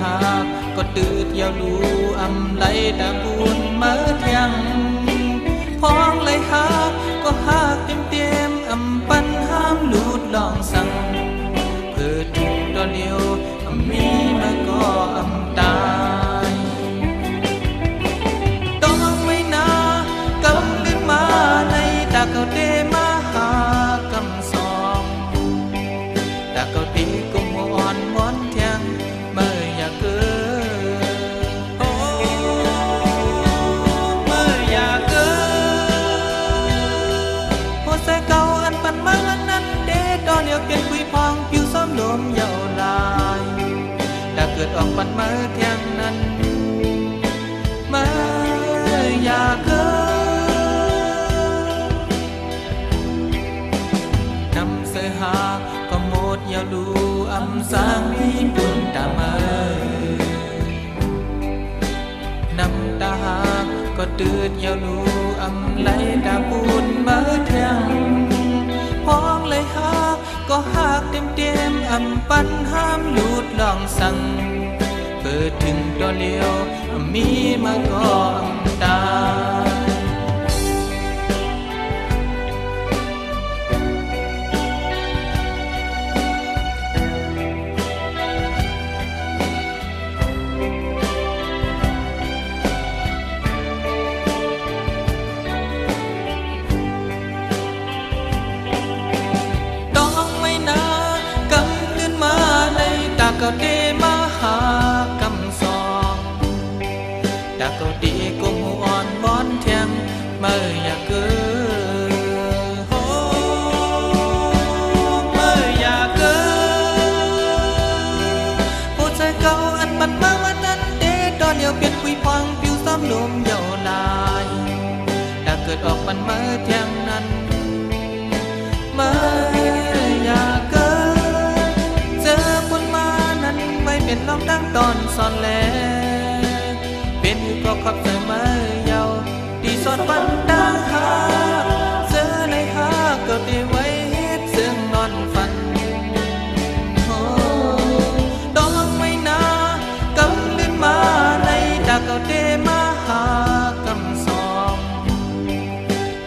หากก็ตืดยาวลูอำไหลตาบุญมาเทียงพ้องไหลหากก็หากเต็มอำปันห้ามลูดลองสั่งเพื่อถึงตอนเดียวมีมาก็อำตายต้องไม่นากำลึกมาในตาเก่าเตมาหากำสองตาเก่าตีกุมอ่อนม้อนเทียงเมื่ออยากเกิดโอ้เมื่ออยากเกิดหัวใจเก่าอันปันมาอันนั้นเดตอนเดียวเปลี่ยนคุยพองผิวซ้อมลมเยาลายตาเกิดออกปันเมื่อเทียงนั้นเมื่ออยากเกิดเสือหาก็หมดยาวดูอำสางมีบุญตาเมอนำตาหาก็ตืดยาวดูอำไหลตาบุญมาเทียงพ้องเลยหาก็หากเต็มอำปันห้ามลูดลองสั่งเปิดถึงตอนเลี้ยวมีมาก็อำตาก็เดมาหากำสองตาก็ดีกุมหัวอ่อนม้อนเทียงเมื่ออยากเกิดโอ้เมื่ออยากเกิดหัวใจเก่าอันมันมาวันนั้นเดตอนเดียวเปลี่ยนคุยพองผิวซ้ำลมเยาลายตาเกิดออกมันเมื่อเทียงนั้นเมื่ออยากเกิดเป็นลองดังตอนสอนแลเป็นอยู่ก็ขอบเสมอเยาดีสอดวันตาหาเจอในหาก็ได้ไว้เฮ็ดซึ่งนอนฝันโอ้ดองไม่นากำลื่นมาในตาเก่าเตมาหากำสอง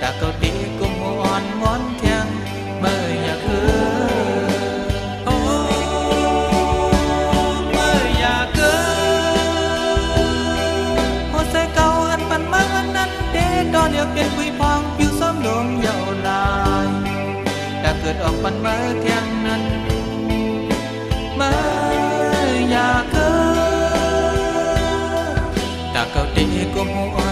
ตาเก่าเตกุมอ่อนม้อนเทียงเมื่ออยากคือตอนเดียวเปลี่ยนคุยพองผิวซ้อมลมเยาลายถ้าเกิดออกปันเมื่อเทียงนั้นเมื่ออยากเกิดตาเก่าตีกุมหัว